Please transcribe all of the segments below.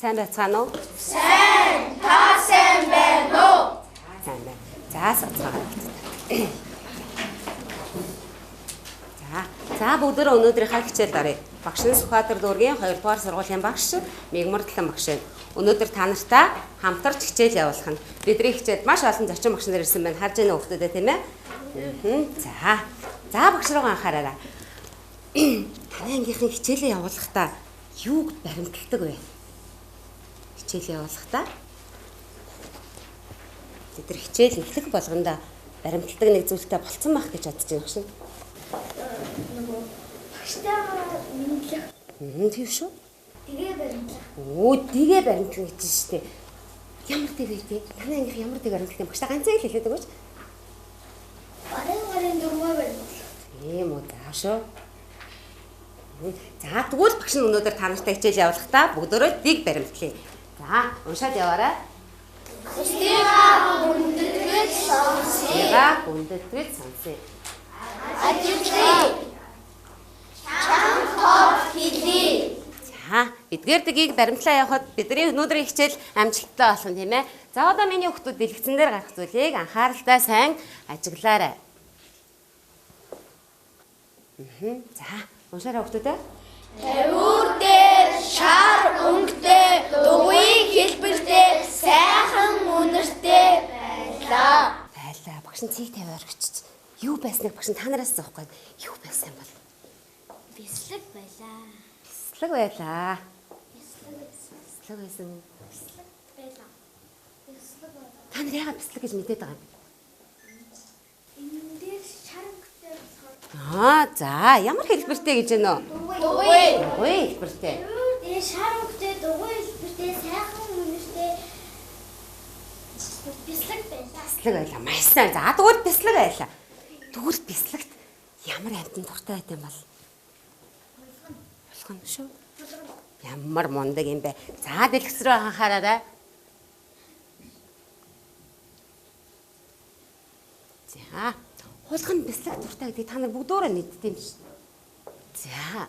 Сайн байцгаана уу? Сайн, та сайн байна уу? Сайн байна. За сацгаа. За бүгдөө өнөөдрийнхаа хичээлд оръё. Багшин Сүхбаатар дүүргийн 2 дугаар сургуулийн багш Мегмардлан багш. Өнөөдөр та нартай хамтарч хичээл явуулах нь. Бидний хичээлд маш олон зочин багш нар ирсэн байна. Харж байна уу хүмүүдээ тийм ээ? За багш руугаа анхаараарай. Таны ангийнхын хичээлээ явуулахдаа юуг баримталдаг вэ? Хичээл явуулахдаа тэр хичээл эхлэх болгонда баримталдаг нэг зүйлтэй болцсон байх гэж бодож байна шин. Багштайгаа мэдлэх. Тийм шүү. Тэгээ баримтлах. Дэгээ баримтлах гэж шүү дээ. Ямар дэг вэ? Таны ангийнх ямар дэг баримтлах юм? Багштай ганцаа л хэлээд өгөөч. Гарын дурмаа баримтлах. Тийм үү заа шүү. За тэгвэл багш нь өнөөдөр та нартай хичээл явуулахдаа бүгдөө дэг баримтлая. За уншаад яваарай. Бусдынхаа хүндэтгэж сонсъё. Ажилтгий. Чам тоо хэлий. За эдгээр дгийг баримтлаа явахад бидний өнөөдрийн хичээл амжилттай болох юм тийм ээ. За одоо миний хүүхдүүд дэлгэцэн дээр гарах зүйлийг анхааралтай сайн ажиглаарай. За уншаарай хүүхдүүдээ. Тавиур дээр шар өнгөтэй дугуйн хэлбэртэй сайхан үнэртэй байлаа. Багш нь цэг тавиар өчч. Юу байсныг багш нь та нараас зоохгүй. Юу байсан бол? Бислэг байлаа. Бислэг байлаа. Бислэг байсан. байлаа. Бислэг байлаа. Та нар яагаад бислэг гэж мэдээд байгаа юм? Энэ дээр шар өнгөтэй болохоор. За ямар хэлбэртэй гэж байна уу? Дугуй. Хэлбэртэй. Тэгээ шар өнгөтэй дугуй хэлбэртэй сайхан үнэртэй бислэг байлаа. Бислэг байлаа. Маш сайн. За тэгвэл бислэг байлаа. Тэгвэл бислэгт ямар амтан дуртай байт юм бол? Болгоно шүү. Ямар мундаг юм бэ? За дэлгэц рүү анхаараарай. За хулган бислэг дуртай гэдэг та нар бүгдөө нийтдээ юм шүү. За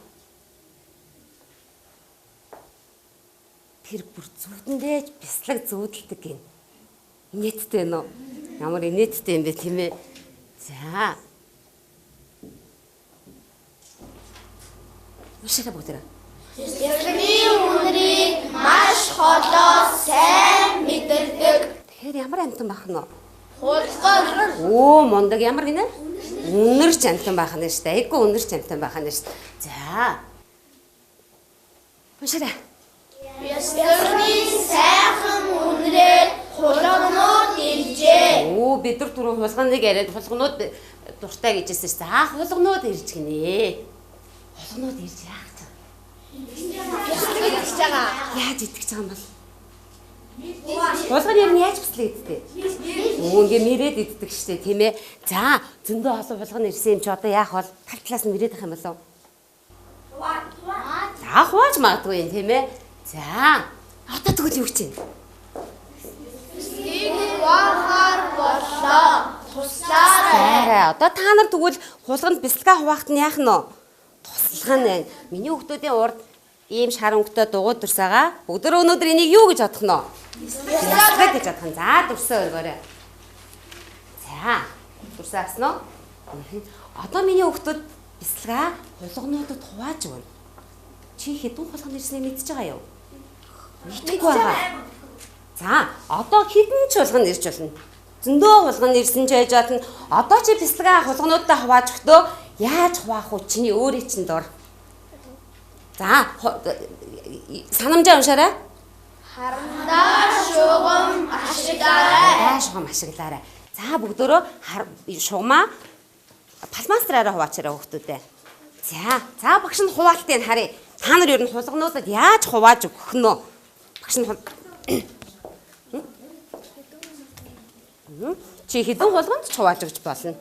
тэр бүр зүудэндээ бислэг зүүдэлдэг гин. Инээдтэй нөө. Ямар инээдтэй юм бэ тийм ээ. За. Үшээрээ бүгдээ. Бислэгний үнэрийг маш холоо сайн мэдэрдэг. Тэгэхээр ямар амтан байх нь вэ? Хулган. Мундаг ямар гинэ? Үнэрч амтан байх нь шүү дээ. Айгүй үнэрч амтан байх нь шүү. За. Үшээрээ. Бислэгний сайхан үнэрээр хулганууд иржээ. Бид нар түрүү хулганыг яриад хулганууд дуртай гэжсэн шүү. За хулганууд ирж гинэ. Хулганууд ирж яах вэ? Бислэг байгаа. Яаж итгэж байгаа юм бол? Хулган ер нь яаж бислэг иддэг? Ингээ мэрэд иддэг штэ тийм ээ. За зөндөө олон хулган ирсэн юм чи одоо яах бол тал талаас нь мэрээд ах юм болов? За хувааж магадгүй юм тийм ээ. За одоо тэгвэл юу гэж юм? Вахар боллоо. Туслаарай. Одоо та нар тэгвэл хулганд бислэгээ хуваахт нь яах нь вэ? Туслах нь байна. Миний хүүхдүүдийн урд ийм шар өнгөтэй дугуй дурсаага бүгдөө өнөөдөр энийг юу гэж бодох нь вэ? Бислэг гэж бодох нь. За дурсаа өргөөрэй. За дурсаагсан уу? Одоо миний хүүхдүүд бислэгээ хулгануудад хувааж өгнө. Чи хэдэн хулган ирснийг мэдчихэж байгаа юу? Мэдчихгүй байгаа. За одоо хэдэн ч хулган ирж болно. Зөндөө хулган ирсэн ч байж болно. Одоо чи бислэгээ хулгануудаа хувааж өгтөө яаж хуваах вэ? Чиний өөрийн чинь дор. За санамжаа уншаарай. Харандаа шугам ашиглаарай. За бүгдөө шугамаа палмастраараа хуваачаарай хүүхдүүдээ. За багш нь хуваалтыг харъя. Та нар ер нь хулгануудад яаж хувааж өгөх нь вэ? Багш нь чи хэдэн хулганд ч хувааж өгч болно.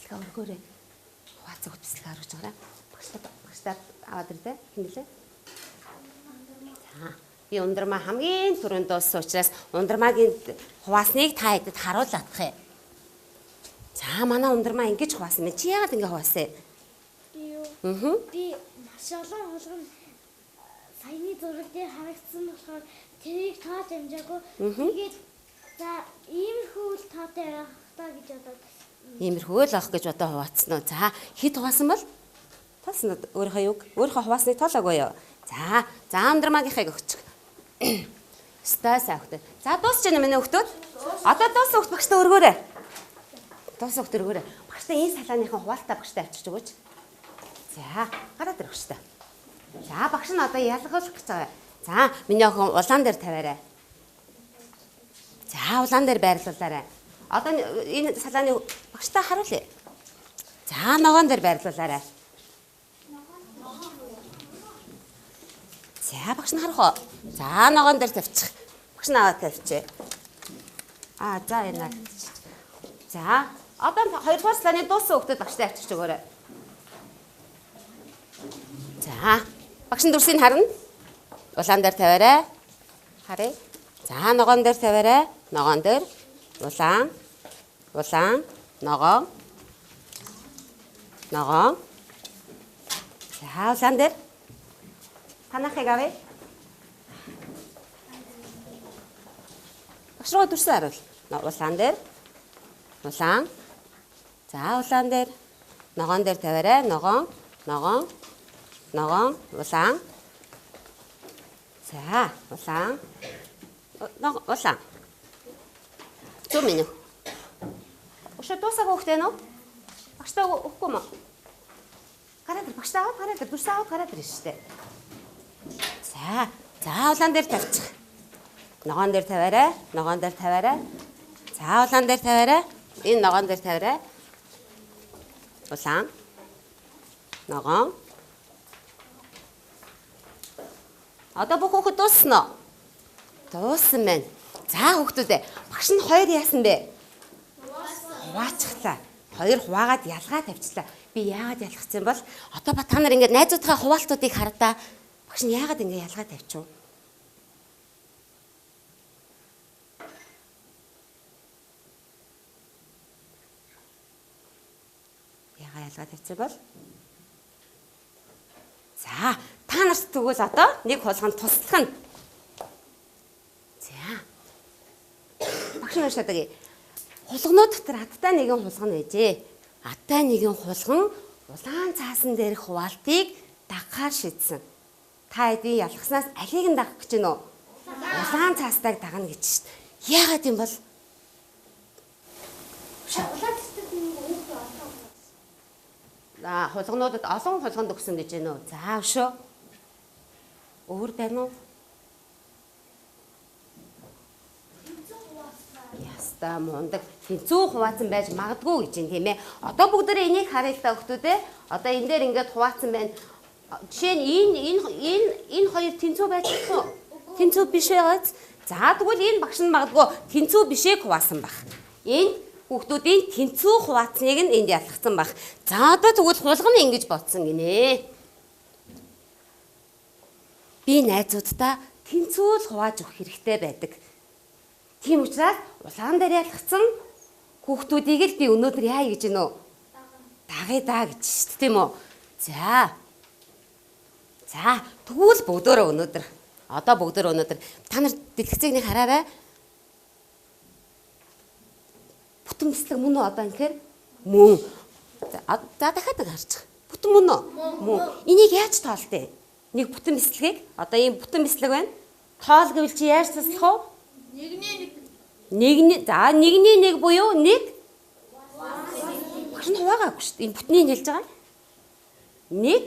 бэлгээ өргөөрэй. Хуваалцаг хот бэлгээ оруулж байгаарай. Багштай аваад ирдэ. Хэмлээ. За. Би ундрмаа хамгийн түрүүнд дууссан учраас ундрмаагийн хуваалсныг та хэдэд харуулах юм. За манай ундрмаа ингэж хуваасан мэ. Чи яагаад ингэ хуваасан? Би юу? Би маш олон хулган саяны зураг дээр харагдсан болохоор тэрийг тоож амжаагүй. Тэгээд за иймэрхүү л тоотой байх таа гэж бодоод. Иймэрхүү л авах гэж бодоо хуваацсан уу? За хэд хуваасан бол? Тоолсон уу өөрийнхөө юг? Өөрийнхөө хуваасныг тоолоогүй юу? За ундрмаагийнхыг өгчих. Стай сахтай. За дуусч байна миний хөлтөд. Одоо дууссан хөлт багштай өргөөрэй. Дууссан хөлт өргөөрэй. Багштай энэ салааныхаа хуваалтаа багштай авчиж өгөөч. За гараад ир багштай. За багш нь одоо ялгуулах гэж байгаа. За миний охин улаан дээр тавиарай. За улаан дээр байрлуулаарай. Одоо энэ салааны багштай харуулъя. За ногоон дээр байрлуулаарай. За багш нь харах уу? За ногоон дээр тавьчих. Багш нь аваад тавьчих. За энэ. За одоо хоёрдугаар салааны дууссан хөлтөд багштай авчиж өгөөрэй. За багш нь дүрсийг харна. Улаан дээр тавиарай. Харъя. За ногоон дээр тавиарай. Ногоон дээр улаан, ногоон. За улаан дээр танахыг авъя. Багш руу дүрсээ харуул. Улаан дээр улаан. За улаан дээр ногоон дээр тавиарай. Ногоон, улаан. За улаан. Улаан. Зүг минь. Өшөө дуусаагүй хөхтэй нөө? Багштай өгөхгүй мө? Гараад ир багштай аваад гараад ир дүрсээ аваад гараад ир штэ. За улаан дээр тавьчих. Ногоон дээр тавиарай. За улаан дээр тавиарай. Энэ ногоон дээр тавиарай. Улаан. Ногоон. Одоо бүх хүүхэд дууссан уу? Дууссан байна. За хүүхдүүдээ багш нь хоёр яасан бэ? Хуваачихлаа. Хоёр хуваагаад ялгаа тавьчихлаа. Би яагаад ялгцсан бол одоо ба та нар ингээд найзуудынхаа хуваалтуудыг хардаа. Багш нь яагаад ингэ ялгаа тавьчих вэ? Яагаад ялгаа тавьчих бол? За, та нарт тэгвэл одоо нэг хулганд туслах нь. За. Багш нь шадаг. Хулганууд дотор адтай нэгэн хулган байжээ. Адтай нэгэн хулган улаан цаасан дээрх хуваалтыг дагахаар шийдсэн. Та эдийн ялгаснаас алийг нь дагах гэж байна уу? Улаан цаастайг дагна гэж шít. Яагаад юм бол? Улаан цаастайг нэг өөр олон. Хулгануудад олон хулганд өгсөн гэж байна уу? За өшөө. Өөр байна уу? Яста мундаг тэнцүү хуваацсан байж магадгүй гэж юм тийм ээ. Одоо бүгдээ энийг харъя л та хүүхдүүдээ. Одоо энэ дээр ингээд хуваацсан байна. Жишээ нь энэ хоёр тэнцүү байж болох уу? Тэнцүү биш байгааз. За тэгвэл энэ багш нь магадгүй тэнцүү бишээ хуваасан баг. Энэ хүүхдүүдийн тэнцүү хуваацныг нь энд ялгцсан баг. За одоо тэгвэл хулганы ингэж бодсон гинэ. Би найзуудтай тэнцүү л хувааж өгөх хэрэгтэй байдаг. Тийм учраас улаан дээр ялгцсан хүүхдүүдийг л би өнөөдөр яа гэж гинөө? Дагъя даа гэж шүү дээ тийм үү? За тэгвэл бүгдөө өнөөдөр та нар дэлгэцийг нэг хараарай. Бүтэн бислэг мөн үү одоо ингэхээр мөн. За дахиад харчих. Бүтэн мөн үү? Мөн. Энийг яаж тоолтой? Нэг бүтэн бислэгийг одоо ийм бүтэн бислэг байна. Тоол гэвэл чи яаж таслах вэ? Нэгний нэг буюу нэг. Багш нь хуваагаагүй шүү дээ. Энэ бүтнийг хэлж байгаа. Нэг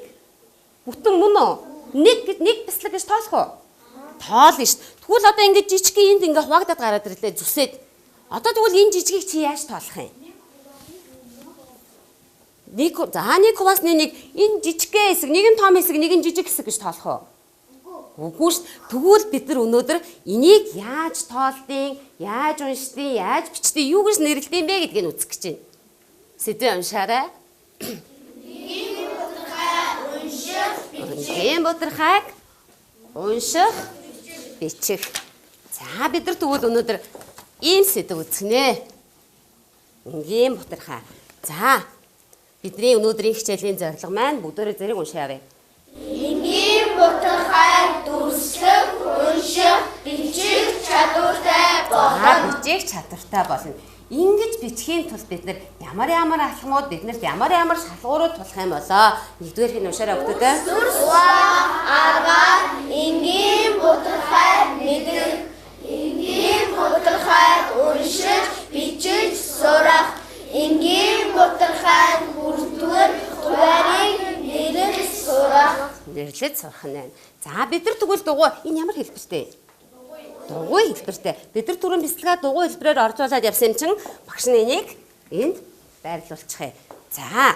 бүтэн мөн үү? Нэг бислэг гэж тоолох уу? Тоолно шүү дээ. Тэгвэл одоо ингэж жижигхэн энд ингээ хуваагдаад гараад ирлээ зүсээд. Одоо тэгвэл энэ жижигийг чи яаж тоолох юм? Нэг хуваасны нэг энэ жижигхэн хэсэг, нэг нь том хэсэг, нэг нь жижиг хэсэг гэж тоолох уу? Үгүй шүү. Тэгвэл бид нар өнөөдөр энийг яаж тоолдیں, яаж уншдیں, яаж бичдیں, юу гэж нэрлэдэм бэ гэдгийг үзэх гэж байна. Сэдвээ уншаарай. Энгийн бутархайг унших, бичих. За бид нар тэгвэл өнөөдөр ийм сэдв үзгэнэ. Энгийн бутархай. За бидний өнөөдрийн хичээлийн зорилго маань бүгдээрээ зэрэг уншаавэ. Энгийн бутархай дүрслэх, унших, бичих чадвартай болно. Бичих чадвартай болно. Ингэж бичхийн тулд бид нар ямар алхмууд, биднэрт ямар шалгуурууд тулах юм болоо. Нэгдүгээр хин уншаарай өгдөө. Аргаар энгийн бутархай мэдэх, энгийн бутархай унших, бичих сурах, энгийн бутархай хүрдвэр хуваарийг нэрлэж сурах. Нэрлэж сурах нь байна. За бид нар тэгвэл дугуй энэ ямар хэлбэртэй? Дугуй хэлбэртэй. Бид нар түрүүн бэлтгэлээ дугуй хэлбэрээр оржуулад явсан юм чин багш нь энийг энд байрлуулчихъя. За.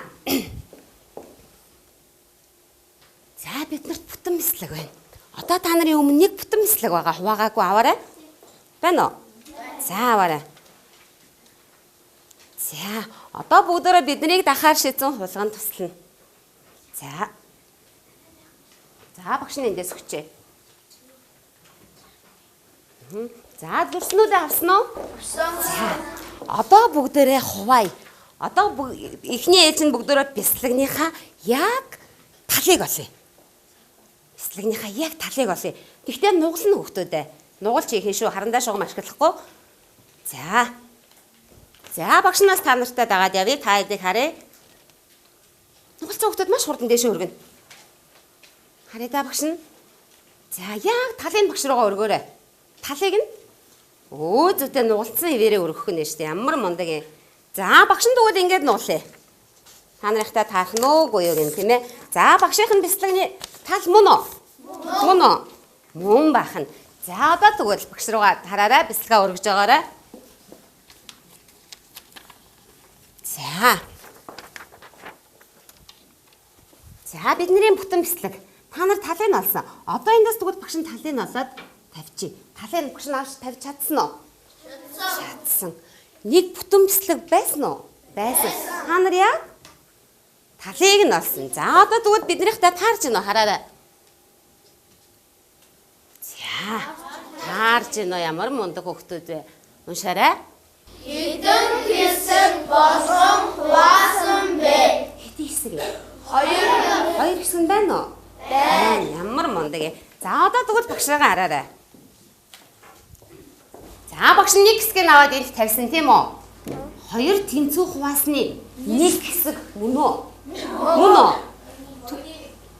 За биднэрт бүтэн бэлтлэг байна. Одоо та нарын өмнө нэг бүтэн бэлтлэг байгаа. Хуваагаагүй аваарай. Байна уу? За аваарай. За одоо бүгдээрээ биднийг дахаар шийдсэн хулганд туслана. За. За багш нь эндээс өгчээ. За дүрснүүдээ авсан уу? Авсан. Одоо бүгдээрээ хуваая. Одоо эхний ээлж нь бүгдээрээ бяцлагныхаа яг талыг олъё. Бяцлагныхаа яг талыг олъё. Гэхдээ нугална хөвгтөөдөө. Нугалч хийх шүү. Харандаа шугам ашиглахгүй. За. За багшнаас та нартай дагаад явъя. Та эдийг харъя. Нугалцсан хөвгтөөд маш хурдан дээшээ өргөнө. Харъя да багш нь. За яг талын багш руугаа өргөөрэй. Талыг нь зүйтэй нугалцсан ивэрээ өргөх нь шүү дээ. Ямар мундаг юм. За багш нь тэгвэл ингэж нуулъя. Та нарыхтай таарах нь үгүй юу гэн тийм ээ. За багшийн бяцлагны тал мөн үү? Мөн үү? Мөн бахан. За одоо тэгвэл багш руугаа тараарай. Бяцлага өргөж байгаарай. За. За бидний бүтэн бяцлаг. Та нар талыг нь олсон. Одоо эндээс тэгвэл багш нь талыг нь олоод тавьчих. Талыг багш нь авч тавьж чадсан уу? Чадсан. Нэг бүтэн бяцлаг байсан уу? Байсан. Та нар яа? Талыг нь олсон. За одоо тэгвэл биднийхтэй таарч гинөө хараарай. За. Таарч гинөө ямар мундаг хөвгтүүд вэ? Уншаарай. Хэдэн хэсэг болгон хуваасан бэ? Хэдэн хэсэг вэ? 2. 2 хэсэг нь байна уу? Байна. Ямар мундаг юм. За одоо тэгвэл багшаагаа хараарай. За багш нэг хэсгийг аваад энд тавьсан тийм үү? 2 тэнцүү хуваасны нэг хэсэг мөн үү? Мөн үү?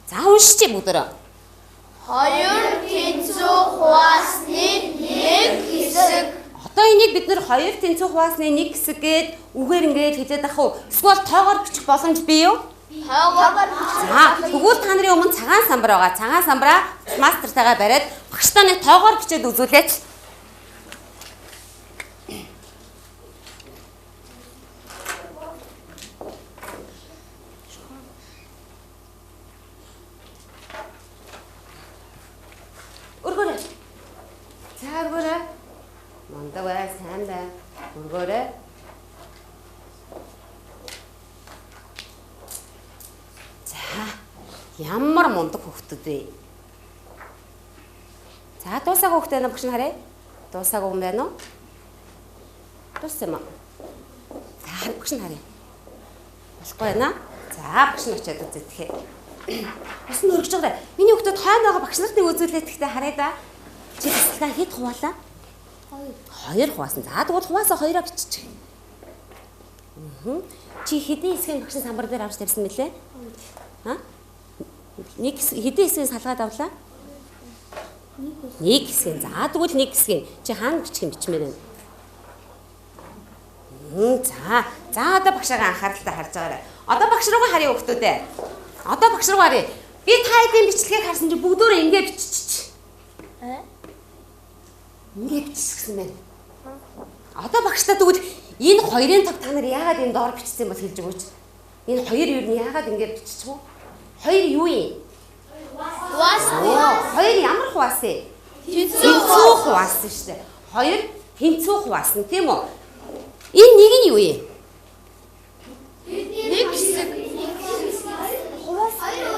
За уншчих бүгдөө. 2 тэнцүү хуваасны нэг хэсэг. Одоо энийг бид нэр 2 тэнцүү хуваасны нэг хэсэг гээд үгээр ингээд хэлээд ах уу? Эсвэл тоогоор бичих боломж бий юу? Тоогоор За тэгвэл та нарын өмнө цагаан самбар байгаа. Цагаан самбараа мастертайгаа бариад багштай нэг тоогоор бичээд үзүүлээч. Өргөөрэй. За өргөөрэй. Мундаг бай, сайн бай. Өргөөрэй. Ямар мундаг хөвгтүүд вэ? За дуусаагүй хөвгтөө байна багш нь харъя. Дуусаагүй юм байна уу? Дууссан юм аа. За багш нь харъя. Болохгүй байна. За багш нь очиад үзэтгэе. Бас нь өргөж байгаа. Миний хөвгтөд хойно байгаа багш нартыг үзүүлээд гэхдээ харъя да. Чи бэлтгэлээ хэд хуваалаа? 2 хуваасан. За тэгвэл хуваасаа 2-аа биччих. Чи хэдийн хэсгийн багшийн самбар дээр авч тавьсан мөлий? Аа? Нэг хэдэн хэсгийг салгаад авлаа? Нэг хэсгийг. За тэгвэл нэг хэсгийг чи хаана бичих юм бичмээр байна? За одоо багшаагаа анхааралтай харж байгаарай. Одоо багш руугаа харъя хөвгтүүдээ. Одоо багш руугаа харъя. Би та хэдийн бичлэгийг харсан чи бүгдөө ингэ биччих. Ингэ биччихсэн байна. Одоо багштай тэгвэл энэ хоёрын тав та нар яагаад энэ доор бичсэн бол хэлж өгөөч. Энэ хоёр юу нь яагаад ингэ бичих вэ? Хоёр юу юм? хуваасан. Хоёр ямар хуваасан? Тэнцүү хуваасан шүү дээ. Хоёр тэнцүү хуваасан тийм үү? Энэ нэг нь юу юм? Нэг хэсэг.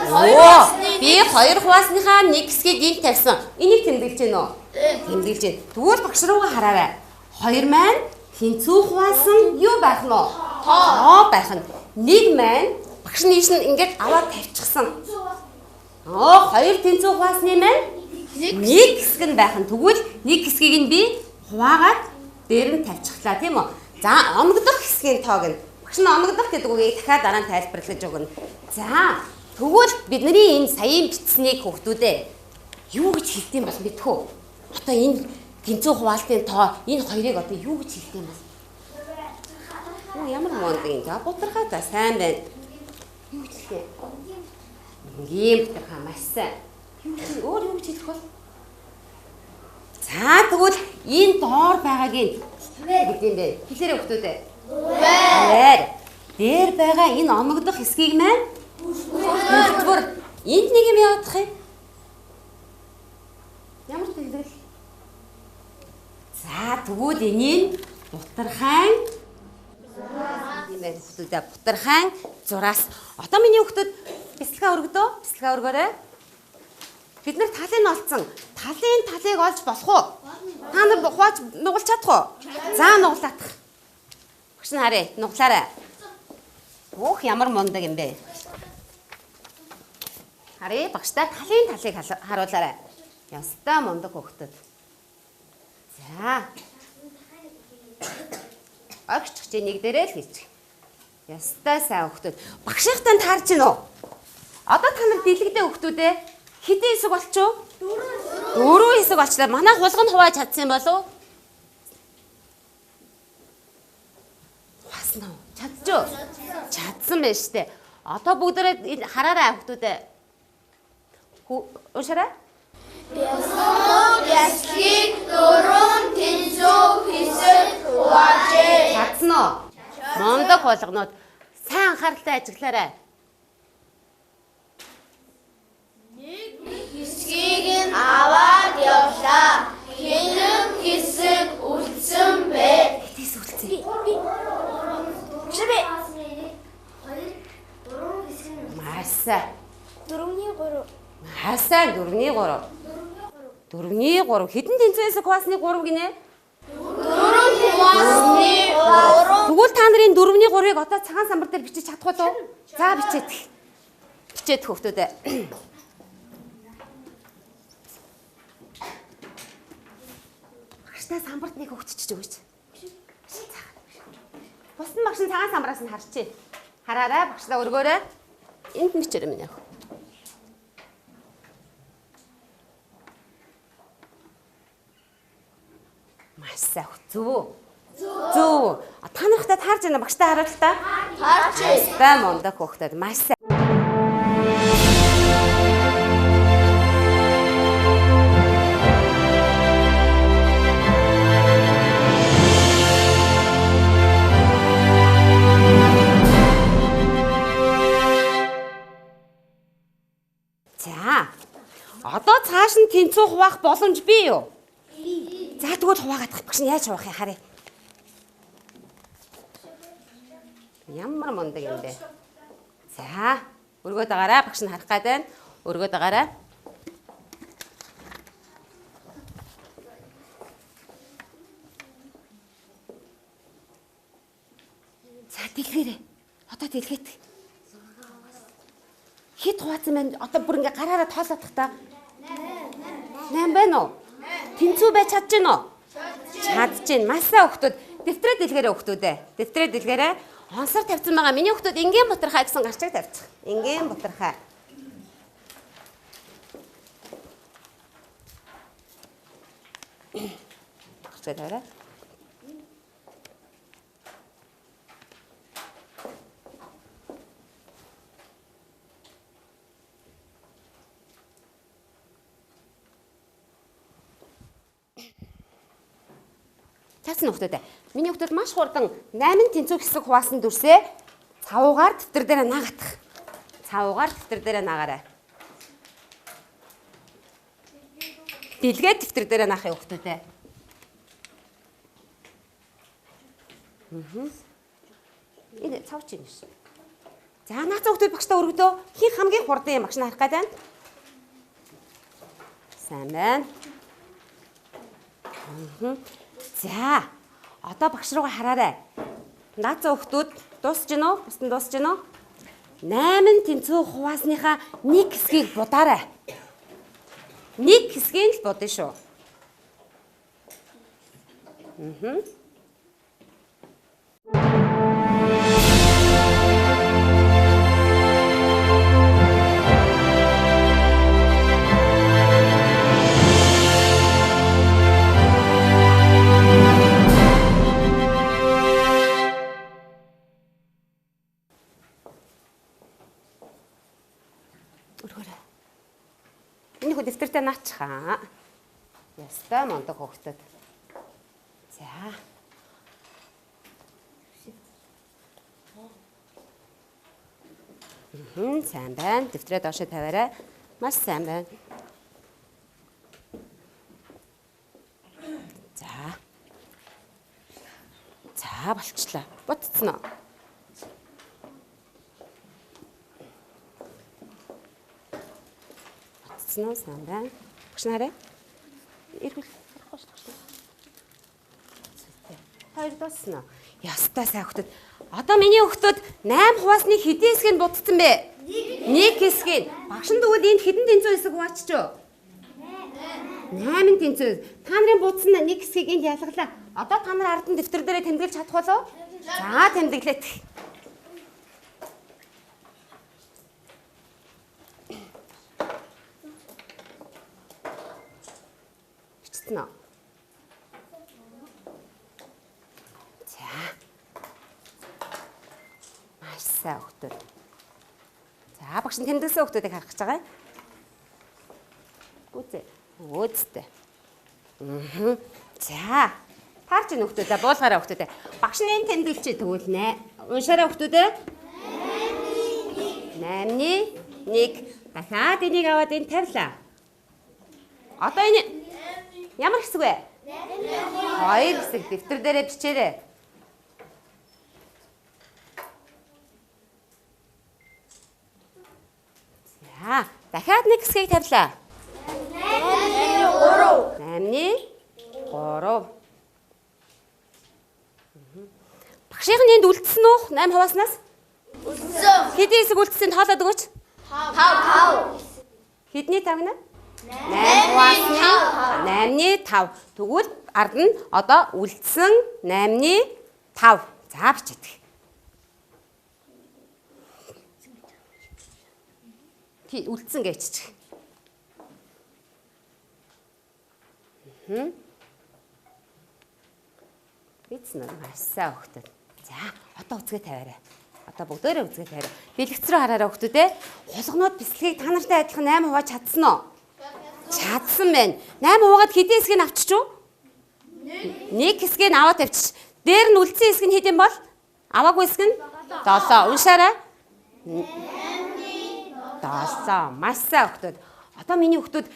Оо, би хоёр хуваасныхаа нэг хэсгийг энд тавьсан. Энийг тэмдэглэж гэнэ үү? Тэмдэглэж байна. Тэгвэл багш руугаа хараарай. Хоёр маань тэнцүү хуваасан юу байх нь вэ? Тоо байх нь. Нэг маань багш нийш нь ингээд аваад тавьчихсан. Хоёр тэнцүү хуваасны маань нэг хэсэг нь байх нь. Тэгвэл нэг хэсгийг нь би хуваагаад дээр нь тавьчихлаа тийм үү? За, омогдох хэсгийн тоог нь багш нь омогдох гэдэг үгийг дахиад дараа нь тайлбарлаж өгнө. За, тэгвэл бидний энэ саяын бичснийг хүүхдүүдээ юу гэж хэлдэм бол мэдхүү. Одоо энэ тэнцүү хуваалтын тоо энэ хоёрыг одоо юу гэж хэлдэм бол? Ямар мундаг юм. За, бутархай за сайн байна. Юу гэж хэлээ? Ингийн бутархай маш сайн. Өөр юу гэж хэлэх бол? За, тэгвэл энэ доор байгаагийн гэдэг юм бэ? Хэлээрэй хүүхдүүдээ. Баяр. Дээр байгаа энэ омогдох хэсгийг маань бүртгөр. Энд нэг юм яваадах юм. Ямар тэлдэг? За, тэгвэл энийг бутархайн хүүхдүүдээ бутархайн зураас. Одоо миний хүүхдүүд бяцлага өргөдөө. Бяцлага өргөөрэй. Бид нар талыг олцсон. Талыг олж болох уу? Та нар хувааж нугалж чадах уу? За, нугалаадах. Багш нь харъя, нуглаарай. Өөх ямар мундаг юм бэ? Харъя, багштай талыг харуулаарай. Ястай мундаг хүүхдүүд. За. Огч чи нэг дээрээ л хийчих. Ястай сайн хүүхдүүд. Багшийнхтай таарч гинөө. Одоо та нар дэлгэдээ хүүхдүүдээ хэдэн хэсэг болчихоо? 4 хэсэг болчлаа. Манай хулганд хувааж чадсан болов уу? Хуваасан уу? Чадчихоо. Чадсан байна штэ. Одоо бүгдээрээ хараарай хүүхдүүдээ. Уушаарай. Яслыг 4 тэнцүү хэсэг хуваажээ. Чадсан уу? Мундаг хулганууд. Сайн анхааралтай ажиглаарай. Хэсгийг нь аваад явлаа. Хэдэн хэсэг үлдсэн бэ? Хэдийс үлдсэн. Шибэ. 2 3 хэсэг. Мааса. 4-ний 3. Мааса 4-ний 3. 4-ний 3. Хэдэн тэнцвээс хуваасны 3 гинэ? 4 хуваасны 3. Тэгвэл та нарын 4-ний 3-ыг одоо цагаан самбар дээр бичиж чадах болов уу? За бичээд. Бичээд хүүхдүүдээ. Багштай самбарт нэг өгчөж өгөөч. Бусдын багш нь цагаан самбараас нь харчээ. Хараарай, багшлаа өргөөрэй. Энд нь бичээрэй минь яг. Маш сайн. Зөв. Зөв. Та нартай таарж байна багштай харуул та. Таарч. Ястай мундаг хүүхдүүд маш сайн. За. Одоо цааш нь тэнцүү хуваах боломж бий юу? За тэгвэл хуваагаад багш нь яаж хуваах юм харъя. Ямар мундаг юм бэ? За, өргөөд байгаарай. Багш нь харах гээд байна. Өргөөд байгаарай. За, дэлгээрэй. Одоо дэлгээд. Хэд хуваацсан байна? Одоо бүр ингээ гараараа тоолоодох та. 8 байна уу? Тэнцүү байж чадж гэнэ үү? Чадж гэн. Масаа хүүхдүүд дэвтрээ дэлгээрэй хүүхдүүдээ. Дэвтрээ дэлгээрэй. Онсор тавьсан байгаа. Миний хүүхдүүд ингийн бутархай гэсэн гарчиг тавьчих. Ингийн бутархай. Гарчиг тавиарай. Цаасан хүүхдүүдээ. Миний хүүхдүүд маш хурдан 8 тэнцүү хэсэг хуваасан дүрсээ цавуугаар дэвтэр дээр наагатах. Цавуугаар дэвтэр дээр наагаарай. Дэлгээд дэвтэр дээр наахын хүүхдүүдээ. Энэ цавч юм шин. За наацаа хүүхдүүд багштай өргөдөө. Хин хамгийн хурдан юм багш нь харах гэдэг. Сайн байна. За одоо багш руугаа хараарай. Наацаа хүүхдүүд дуусч гинөө? Бусдын дуусч гинөө? 8 тэнцүү хуваасныхаа нэг хэсгийг будаарай. Нэг хэсгийг л будна шүү. Өргөөрэй. Энэ хүү дэвтэртээ наачхаа. Ястай мондог хөвгтөд. За. Сайн байна. Дэвтрээ доошоо тавиарай. Маш сайн байна. За. За болчлаа. Бутцсан уу? Бутцсан уу? Сайн байна. Багш нараа. Иргэл харахгүй шүү дээ. Хоёр дуусна. Ястай сайн хөхтөд. Одоо миний хөхтөд 8 хуваасны хэдийн хэсгийг будцсан бэ? Нэг хэсгийг. Багш нь тэгвэл энд хэдэн тэнцүү хэсэг хувааччоо? 8 тэнцүү. Та нарын будсан нэг хэсгийг энд ялгалаа. Одоо та нар ард нь дэвтэр дээрээ тэмдэглэж чадах болов? За тэмдэглээд. Хичтэнэ. За. Маш сайн хөхтөд. За багш нь тэмдэглэсэн хөхтөдийг харах гэж байгаа. Үзээ. Өөдтэй. За. Таарч ийн хөхтөд. За буулгаараа хөхтөд. Багш нь энэ тэмдэглэчээ тэгвэл нэ. Уншаараа хөхтөд. 8-ны 1. Дахиад энийг аваад энэ тавилаа. Одоо энэ ямар хэсэг вэ? 2 хэсэг дэвтэр дээрээ бичээрэй. За, дахиад нэг хэсгийг тавилаа. 8-ны 3. Багшийн энд үлдсэн үү? 8 хувааснаас? үлдсэн. Хэдийн хэсэг үлдсэн тоолоод өгөөч. 5. Хэдний 5 гэнэ? 8 хуваасны 8-ны 5. Тэгвэл ард нь одоо үлдсэн 8-ны 5. За бичээдэг. Үлдсэн гэж чиж. Эцэн маш сайн хөхтөд. За, одоо үзгээ тавиарай. Одоо бүгдээрээ үзгээ тавиарай. Бэлэгц рүү хараарай хөхтөдөө. Хулгнууд бэлтгэлийг та нартай адилхан 8 хувааж чадсан уу? Чадсан байна. 8 хуваагаад хэдийн хэсгийг авчиж юу? Нэг хэсгийг аваад тавьчих. Дээр нь үлдсэн хэсэг нь хэдийн бол? Аваагүй хэсэг нь 7. Уншаарай. 7. Маш сайн хөхтөд. Одоо миний хөхтөд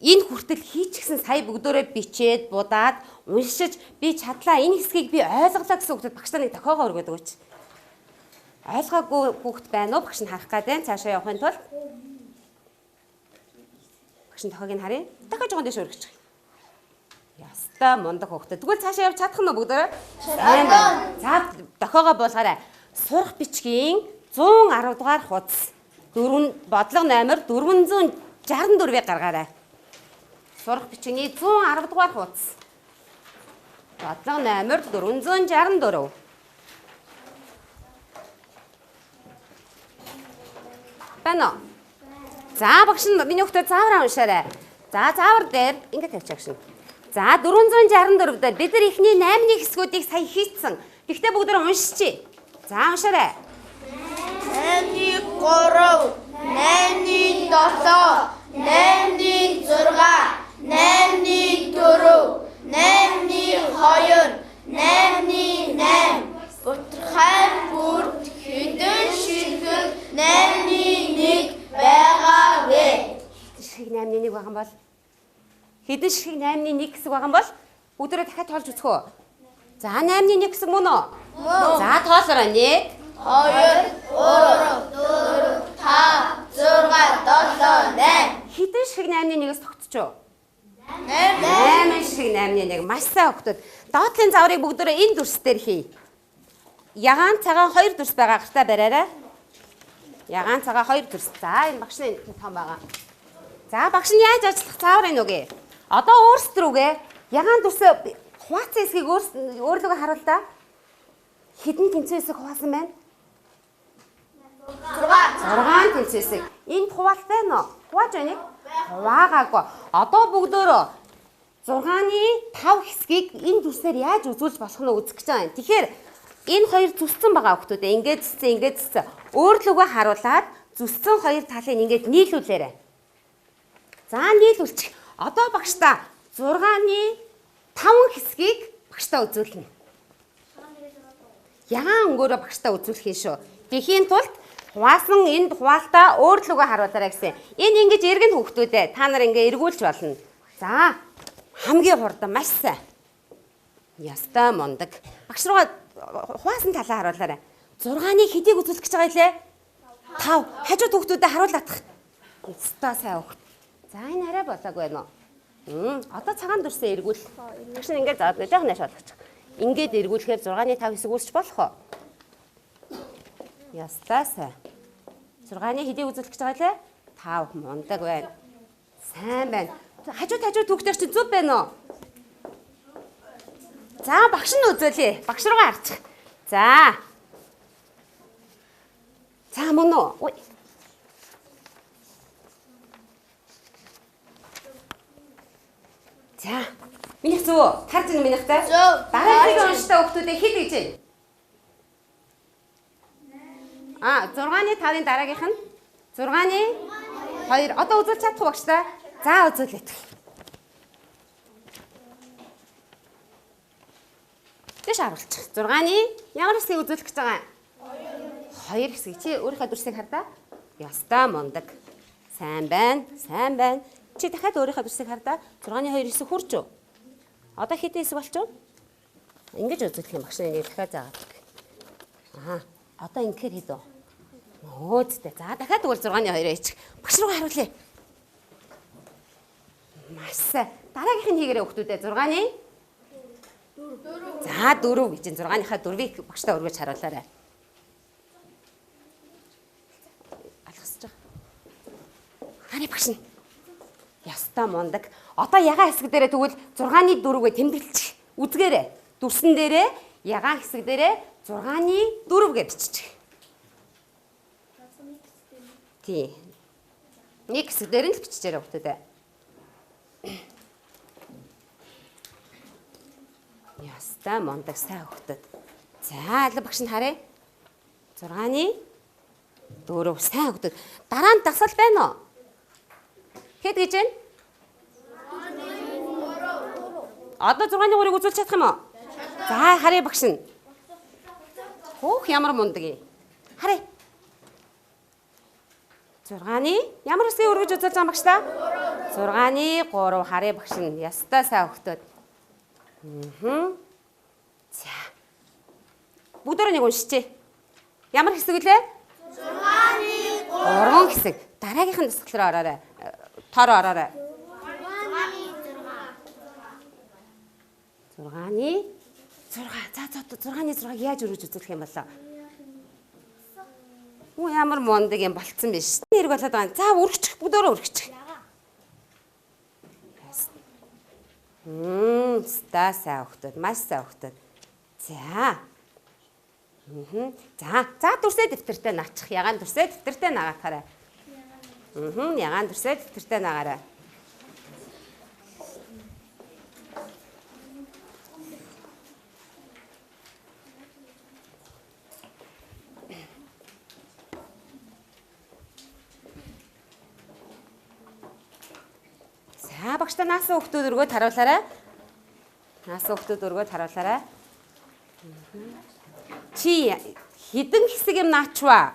энэ хүртэл хийчихсэн сая бүгдөө бичээд будаад уншиж би чадлаа энэ хэсгийг би ойлголоо гэсэн хөхтөд багштай нэг тохиогоо өргөд өгөөч. Ойлгоогүй хүүхд байна уу? Багш нь харах гэдэг цаашаа явахын тулд багш нь тохиог нь харъя. Дахиад жоохон дэш өргөж. Ястай мундаг хүүхд. Тэгвэл цаашаа явж чадах нь бүгдөө? За тохиогоо буулгаарай. Сурах бичгийн 110 дугаар хуудас. Бодлого номер 464-ийг гаргаарай. Сурах бичгийн 110 дугаар хуудас. Бодлого номер 464. Байна уу? За багш нь миний хөхтөө заавар уншаарай. За заавар дээр ингэ тавьчих шин. За 464 дээр бид нар ихний 8-ны хэсгүүдийг сая хийцэн. Гэхдээ бүгд уншчихъя. За уншаарай. 8-ны 3, 8-ны 7, 8-ны 6, 8-ны 4, 8-ны 2, 8-ны 8. Бутархай бүрт хэдэн ширхэг 8-ны 1 байгаа вэ? Ширхэг 8-ны 1 байгаа юм бол хэдэн ширхэг 8-ны 1 хэсэг байгаа юм бол бүгдөө дахиад тоолж үзэх үү? За 8-ны 1 хэсэг мөн үү? За тоолоорой. 1 2 3 4 5 6 7 8. Хэдэн шиг 8-ны 1-ээс тогтчихоо? 8. 8 шиг 8-ны 1. Маш сайн хөгтөд. Доотлын заврыг бүгдөө энэ дүрс дээр хий. Ягаан цагаан 2 дүрс байгаа гартаа бариарай. Ягаан цагаан 2 дүрс. За энэ багшны том байгаа. За багш нь яаж ажиллах заавар энэ үгүй. Одоо өөрсдрүүгээ ягаан дүрс хуваацсан хэсгийг өөрлөгөө харуул да. Хэдэн тэнцвэр хэсэг хуваасан байна? 6 тэнцвэр хэсэг. Энд хуваалт байна уу? Хувааж байна уу? Хуваагаагүй. Одоо бүгдөө 6-ны 5 хэсгийг энэ дүрсээр яаж үзүүлж болох нь үзэх гэж байгаа юм. Тэгэхээр энэ хоёр зүсцэн байгаа хүмүүс ингээд зүсцэн. Өөрлөгөө харуулад зүсцэн хоёр талыг ингээд нийлүүлээрэй. За нийлүүлчих. Одоо багштай 6-ны 5 хэсгийг багштай үзүүлнэ. Ягаан өнгөөрөө багштай үзүүлэх юм шүү. Тэхийн тулд хуваасан энд хуваалтаа өөрлөгөө харуулаарай гэсэн. Энэ ингэж эргэн хүүхдүүдээ та нар ингээ эргүүлж болно. За хамгийн хурдан маш сайн. Ястай мундаг. Багш руугаа хуваасан талаа харуулаарай. 6-ны хэдийг үзүүлэх гэж байгаа илээ? 5. Хажууд хүүхдүүдэд харуулаадах. Ястай сайн хүүхд. За энэ арай болоогүй байна уу? Одоо цагаан дүрсээ эргүүл. Багш нь ингээд заадаг. Жохон нааш болгочих. Ингээд эргүүлэхээр 6-ны 5 хэсэг үүсч болох уу? Ястай сайн. 6-ны хэдийг үзүүлэх гэж байгаа лээ? 5 мундаг байна. Сайн байна. Хажууд хүүхдээр чинь зүв байна уу? За багш нь үзүүлээ. Багш руугаа харчих. За. За мөн үү? За. Минийх зөв. Харж байна минийх та? Зөв. Дараагийн унштай хүүхдүүдээ хэд гэж байна? 6-ны 5-ын дараагийнх нь 6-ны 2. Одоо үзүүлж чадах уу багштай? За үзүүлээд. Тэш харуулчих. 6-ны ямар хэсгийг үзүүлэх гэж байгаа юм? 2 хэсэг. Чи өөрийнхөө дүрсийг хардаа. Ястай мундаг. Сайн байна. Сайн байна. Чи дахиад өөрийнхөө дүрсийг хардаа. 6-ны 2 хэсэг хүрч үү? Одоо хэдэн хэсэг болчих вэ? Ингэж үзүүлэх юм багш нэг дахиад заагаад. Одоо ингэхээр хэд вэ? Өөдтэй. За дахиад тэгвэл 6-ны 2-ыг ич. Багш руу харуулъя. Маш сайн. Дараагийнх нь хийгээрэй хүүхдүүдээ 6-ны 4. За 4 гэж 6-ныхаа 4-ыг багштай өргөж харуулаарай. Алгасч байгаа. Хааны багш нь. Ястаа мундаг. Одоо ягаан хэсэг дээрээ тэгвэл 6-ны 4-гээ тэмдэглэж үзгээрэй. Дүрсэн дээрээ ягаан хэсэг дээрээ 6-ны 4-гээ биччих. Тий. Нэг хэсэг дээр нь л биччихээрэй хүүхдүүдээ. Ястаа мундаг сайн хүүхдүүд. За аль багш нь харъя. 6-ны 4 сайн хүүхдүүд. Дараа нь дасгал байна уу? Хэд гэж байна? Одоо 6-ны 3-ыг үзүүлж чадах юм уу? За харъя багш нь. Хөөх ямар мундаг юм. Харъя. 6-ны ямар хэсгийг өргөж үзүүлж байгаа багш та? 6-ны 3 харъя багш нь. Ястаа сайн хүүхдүүд. За. Бүгдөө нэг уншчихъя. Ямар хэсэг үлээ? 6-ны 3 хэсэг. Дараагийнх нь дасгалраа ороорой. Тор ороорой. 6-ны 6. За 6-ны 6-ыг яаж өргөж үзүүлэх юм болоо? Ямар мундаг юм болцсон биш. Нэрг болоод байгаа. За өргөчих. Бүгдөө өргөчих. Ста сайн хүүхдүүд. Маш сайн хүүхдүүд. За. За дүрсээ дэвтэртээ наачих. Ягаан дүрсээ дэвтэртээ наагаарай. Ягаан дүрсээ дэвтэртээ наагаарай. За багштай наасан хүүхдүүд өргөд харуулаарай. Наасан хүүхдүүд өргөд харуулаарай. Чи хэдэн хэсэг юм наачваа?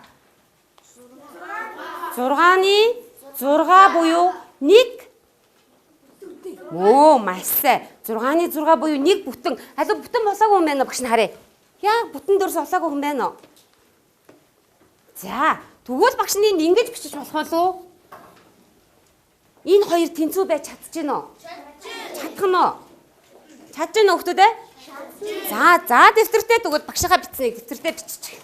6-ны 6 буюу 1. Оо маш сайн. 6-ны 6 буюу 1 бүтэн. Алуу бүтэн болоогүй юм байна багш нь харъя. Яг бүтэн дөрс олоогүй хүн байна уу? За, тэгвэл багш нь ингэж бичиж болох уу? Энэ хоёр тэнцүү байж чадчихэв нөө? Чадах нь уу? Чадж гэнэ үү хүмүүс ээ? За, дэвтэртээ тэгвэл багшаа бичсэнийг дэвтэртээ биччих.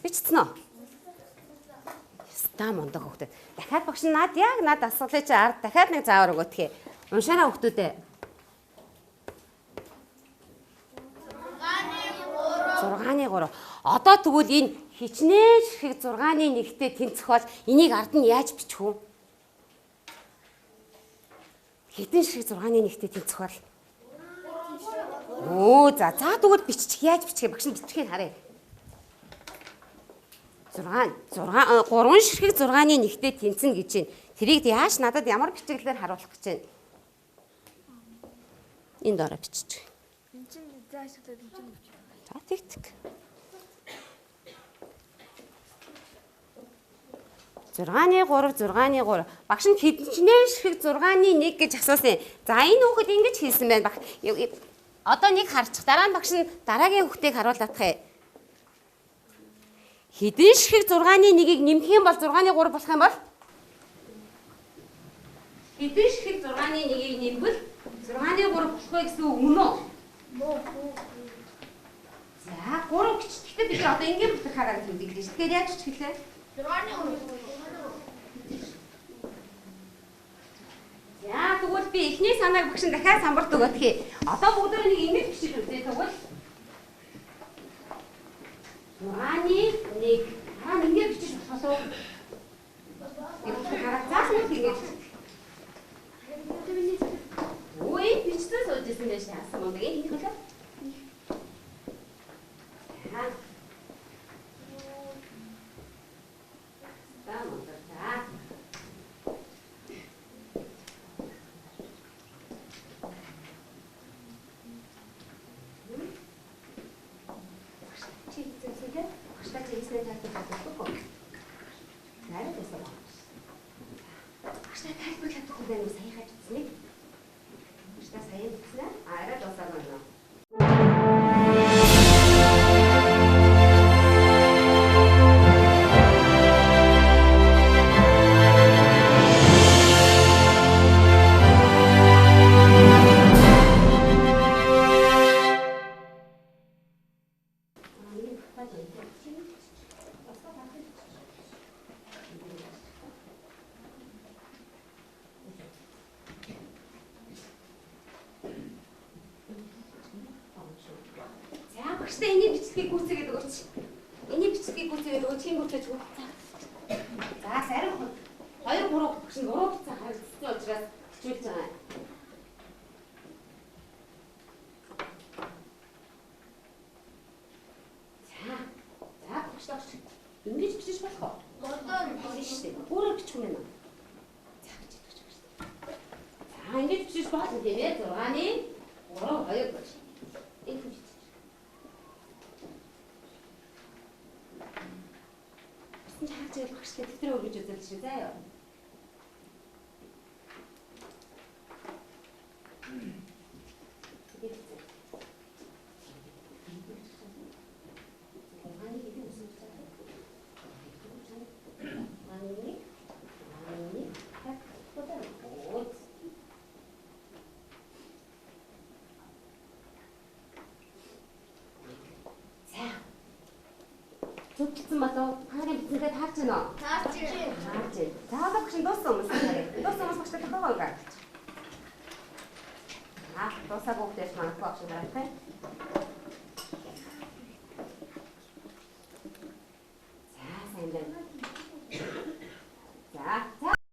Бичсэн үү? Ястаа мундаг хөхтэй. Дахиад багш нь над асуулын чи ард дахиад нэг заавар өгөөдхий. Уншаараа хөхтүүдээ. 6-3. Одоо тэгвэл энэ хичнээн ширхэг 6-ны 1-тэй тэнцэх бол энийг ард нь яаж бичих вэ? Хэдэн ширхэг 6-ны 1-тэй тэнцэх бол? За тэгвэл бичих. Яаж бичих вэ? Багш нь бичихийг харъя. 3 ширхэг 6-ны 1-тэй тэнцэнэ гэж байна. Тэрийг яаж надад ямар бичиглэлээр харуулах гэж байна? Энд ороо бичиж. Энд чинь зааштай энд чинь. За тэгтэг. 6-ны 3. Багш нь хэдчнээ ширхэг 6-ны 1 гэж асуусан. За энэ хүүхэд ингэж хэлсэн байна. Одоо нэг харчих. Дараа нь багш нь дараагийн хүүхдийг харуулах юм. Хэдэн ширхэг 6-ны 1-ийг нэмэх юм бол 6-ны 3 болох юм бол? Хэдэн ширхэг 6-ны 1-ийг нэмвэл 6-ны 3 болох вэ гэсэн үг мөн үү? За 3 гिचтгэхдээ бид одоо ингэ бүтэх хараад үзье гэж. Тэгэхээр яаж бичихлээ? 6-ны 3. За тэгвэл би эхний санааг багш нь дахиад самбарт өгөөдхий. Одоо бүгдөө нэг ингэж бичиж үзье тэгвэл 6-ны 1. Ингэ бичиж болох уу? Хараа заах нь ингэж. Ой, бичсэн суужсэн байж таасан юм. Энэ хэлээ. Багштай энийг бичлэгийг гүйцээгээд өгөөч. Энийг бичлэгийг гүйцээгээд өгөөч. Хин гүйцээж өгөө. За сарин 2 3 багш нь 3 бицэн харагдсан учраас хичүүлж байгаа. За багш ингэж бичиж болох уу? Болоо шүү дээ. Өөрөө бичих юм байна. За бичиж өгч. За ингэж бичиж болно тийм ээ. 6-ны 3 2 гэж. Энэ хүн хаач багштай дэвтэр өргөж үзэл шүү заяа. Зүг гисэн болов хамгийн битэнтэй таарч байна уу? Таарч. За багш дууссан хүмүүс харъя. Дууссан хүмүүс багштай тохиогоо.